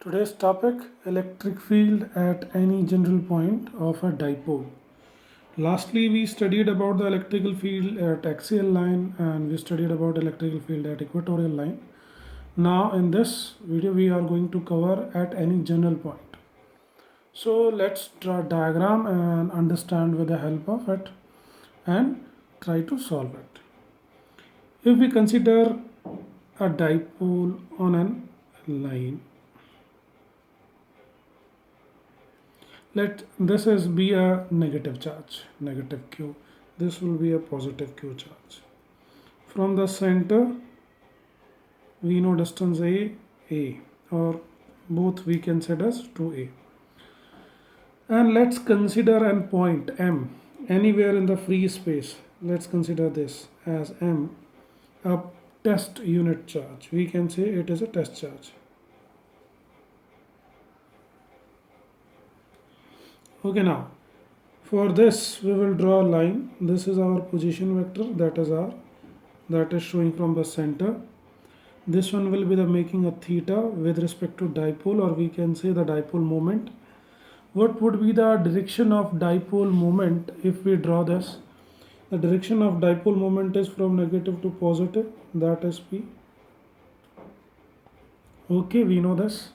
Today's topic, electric field at any general point of a dipole. Lastly, we studied about the electrical field at axial line and we studied about electrical field at equatorial line. Now in this video we are going to cover at any general point. So let's draw a diagram and understand with the help of it and try to solve it. If we consider a dipole on an line, let this is be a negative charge, negative q. This will be a positive q charge. From the center, we know distance a, or both we can set as 2a. And let's consider an point M anywhere in the free space. Let's consider this as M, a test unit charge. We can say it is a test charge. Okay, now for this we will draw a line. This is our position vector, that is showing from the center. This one will be the making a theta with respect to dipole, or we can say the dipole moment. What would be the direction of dipole moment if we draw this? The direction of dipole moment is from negative to positive, that is P. Okay, we know this.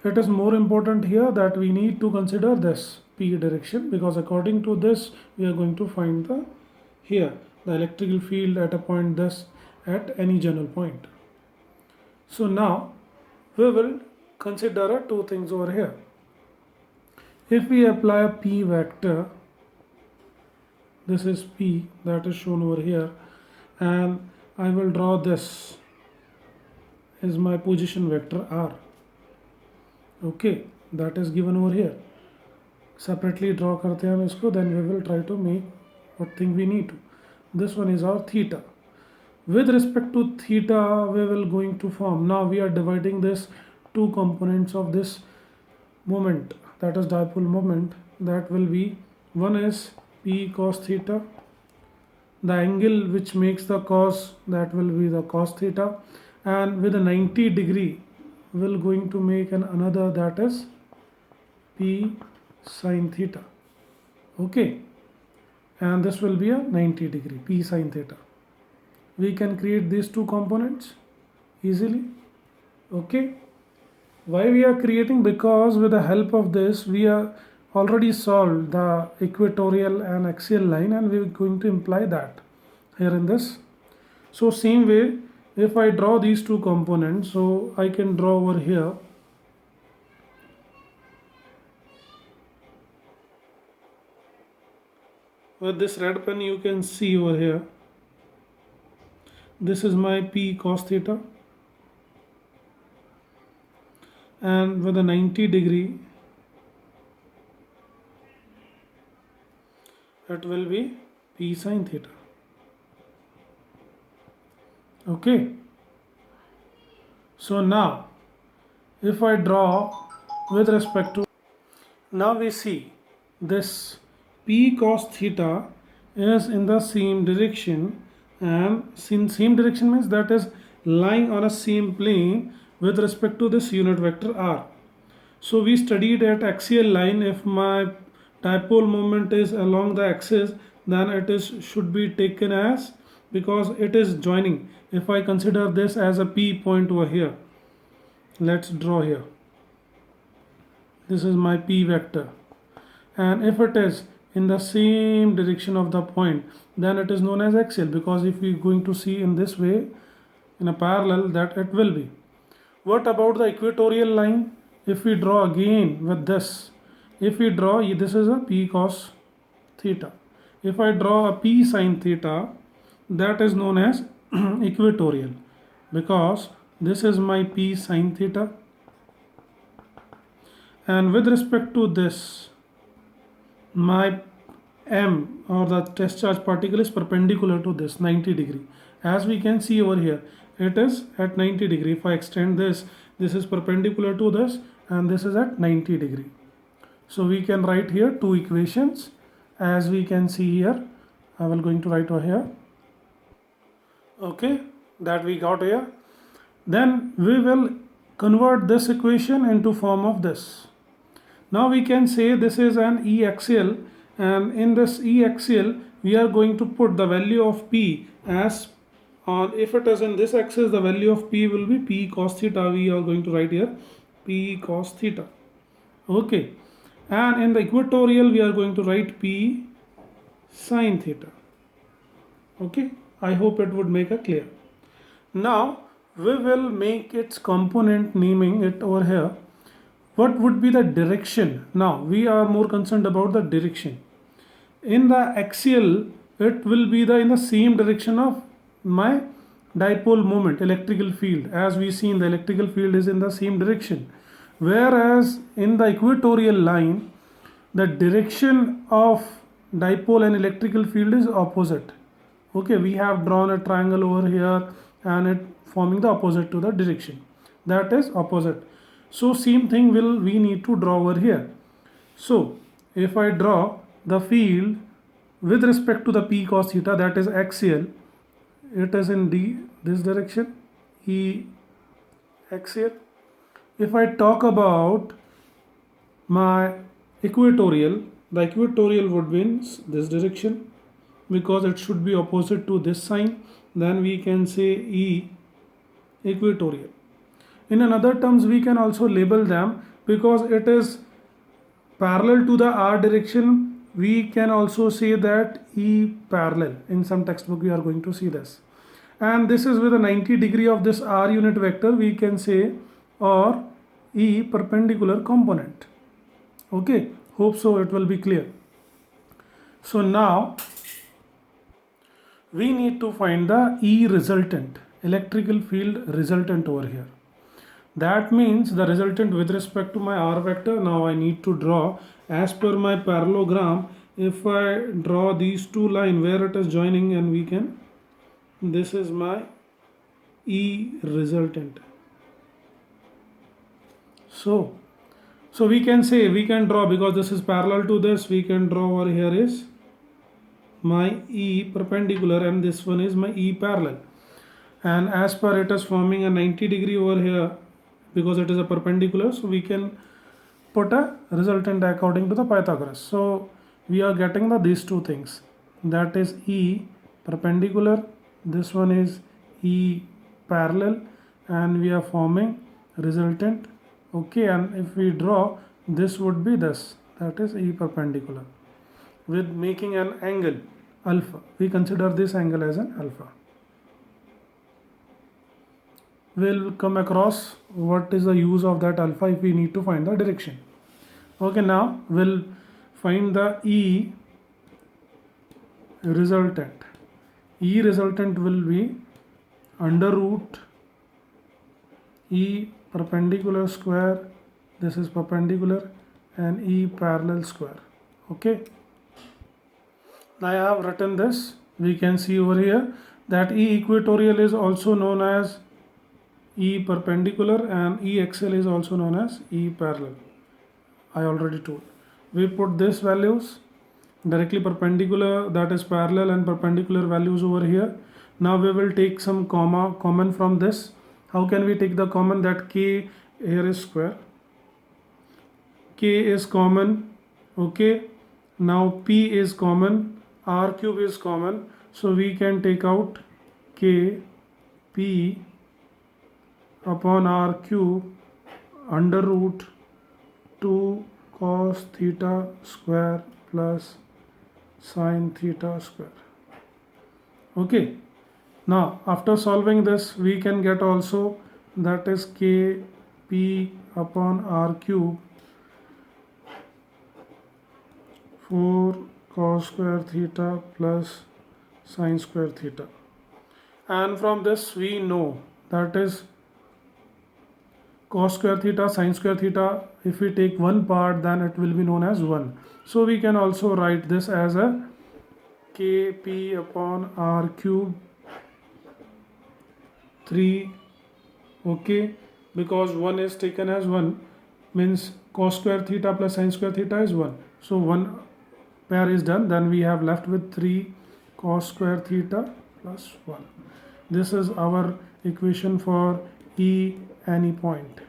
It is more important here that we need to consider this P direction, because according to this we are going to find the electrical field at a point this at any general point. So now we will consider two things over here. If we apply a P vector, this is P that is shown over here, and I will draw this is my position vector R. Okay, that is given over here. Separately draw करते हैं हम इसको, then we will try to make what thing we need to. This one is our theta. With respect to theta, we will going to form. Now we are dividing this two components of this moment, that is dipole moment. That will be, one is P cos theta. The angle which makes the cos, that will be the cos theta, and with a 90 degree will going to make another, that is P sin theta. Okay, and this will be a 90 degree P sin theta. We can create these two components easily. Okay, why we are creating? Because with the help of this we are already solved the equatorial and axial line, and we are going to imply that here in this. So same way, if I draw these two components, so I can draw over here with this red pen. You can see over here, this is my P cos theta, and with a 90 degree it will be P sin theta. Okay, so now if I draw with respect to, now we see this P cos theta is in the same direction, and same direction means that is lying on a same plane with respect to this unit vector R. So we studied at axial line, if my dipole moment is along the axis, then it is should be taken as, because it is joining. If I consider this as a P point over here, let's draw here, this is my P vector, and if it is in the same direction of the point, then it is known as axial, because if we are going to see in this way in a parallel, that it will be. What about the equatorial line? If we draw again with this, if we draw, this is a P cos theta. If I draw a P sin theta, that is known as equatorial, because this is my P sin theta, and with respect to this, my M, or the test charge particle, is perpendicular to this 90 degree. As we can see over here, it is at 90 degree. If I extend this, this is perpendicular to this, and this is at 90 degree. So we can write here two equations, as we can see here. I will going to write over here. Okay, that we got here. Then we will convert this equation into form of this. Now we can say this is an E axial, and in this E axial we are going to put the value of P as on, if it is in this axis, the value of P will be P cos theta. We are going to write here P cos theta. Okay, and in the equatorial we are going to write P sin theta. Okay, I hope it would make it clear. Now we will make its component, naming it over here. What would be the direction? Now we are more concerned about the direction. In the axial, it will be in the same direction of my dipole moment, electrical field. As we see, in the electrical field is in the same direction, whereas in the equatorial line the direction of dipole and electrical field is opposite. Okay, we have drawn a triangle over here and it forming the opposite to the direction, that is opposite. So same thing will we need to draw over here. So if I draw the field with respect to the P cos theta, that is axial, it is in this direction, E axial. If I talk about my equatorial, the equatorial would be in this direction because it should be opposite to this sign. Then we can say E equatorial. In another terms, we can also label them because it is parallel to the R direction. We can also say that E parallel. In some textbook we are going to see this, and this is with a 90 degree of this R unit vector, we can say, or E perpendicular component. Okay, hope so it will be clear. So now we need to find the E resultant, electrical field resultant over here. That means the resultant with respect to my R vector. Now I need to draw as per my parallelogram. If I draw these two lines where it is joining, and we can, this is my E resultant. So we can say, we can draw, because this is parallel to this, we can draw over here is my E perpendicular and this one is my E parallel, and as per it is forming a 90 degree over here because it is a perpendicular, so we can put a resultant according to the Pythagoras. So we are getting these two things, that is E perpendicular, this one is E parallel, and we are forming resultant. Okay, and if we draw, this would be this, that is E perpendicular, with making an angle alpha. We consider this angle as an alpha. We'll come across what is the use of that alpha if we need to find the direction. Okay, now we'll find the E resultant. E resultant will be under root E perpendicular square, this is perpendicular, and E parallel square. Okay, now I have written this. We can see over here that E equatorial is also known as E perpendicular and E axial is also known as E parallel. I already told. We put these values directly perpendicular, that is parallel, and perpendicular values over here. Now we will take some common from this. How can we take the common? That K here is square, K is common. Okay, now P is common, R cube is common, so we can take out K P upon R cube under root 2 cos theta square plus sin theta square. Okay, now after solving this, we can get also, that is K P upon R cube 4 cos square theta plus sin square theta, and from this we know that is cos square theta, sin square theta, if we take one part, then it will be known as 1. So we can also write this as a Kp upon R cube 3. Okay, because 1 is taken as 1, means cos square theta plus sin square theta is 1. So one pair is done, then we have left with 3 cos square theta plus 1. This is our equation for E any point.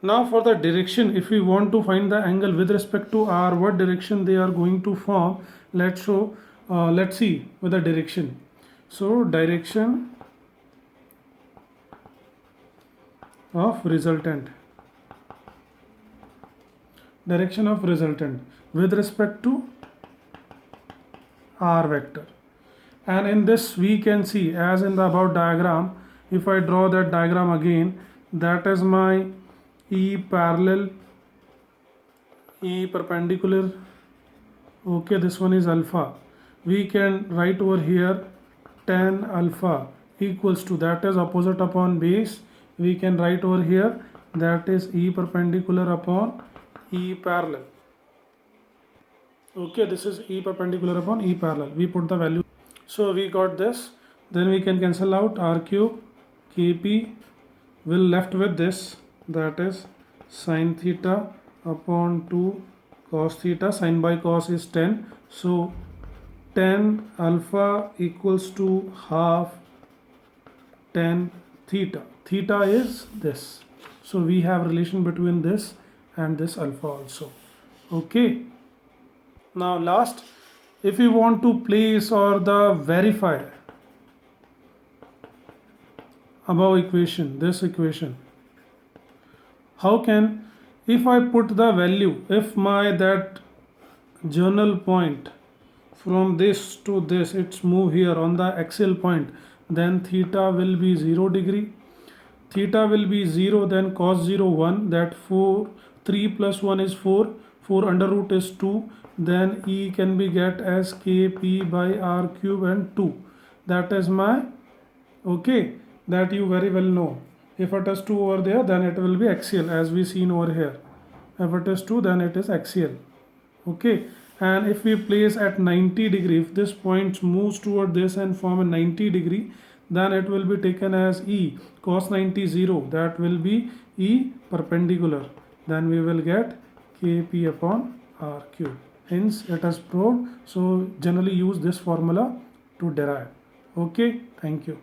Now for the direction, if we want to find the angle with respect to r, what direction they are going to form, let's see with the direction. So direction of resultant with respect to r vector. And in this we can see, as in the above diagram, if I draw that diagram again, that is my E parallel, E perpendicular, okay, this one is alpha. We can write over here tan alpha equals to, that is opposite upon base, we can write over here that is E perpendicular upon E parallel. Okay, this is E perpendicular upon E parallel. We put the value. So we got this. Then we can cancel out r cube kp. Will left with this, that is sine theta upon 2 cos theta. Sine by cos is 10. So tan alpha equals to half tan theta. Theta is this. So we have relation between this and this alpha also. Okay. Now last, if we want to place or the verify above equation, this equation, how can, if I put the value, if my that journal point from this to this, it's move here on the axial point, then theta will be 0 degree. Theta will be 0, then cos 0 1, that 3 plus 1 is 4, 4 under root is 2, then E can be get as kp by r cube and 2. That is my, okay, that you very well know. If it is 2 over there, then it will be axial, as we seen over here. If it is 2, then it is axial. Okay, and if we place at 90 degree, if this point moves toward this and form a 90 degree, then it will be taken as E cos 90 0, that will be E perpendicular, then we will get kp upon r cube. Hence it is proved. So generally use this formula to derive. Okay, thank you.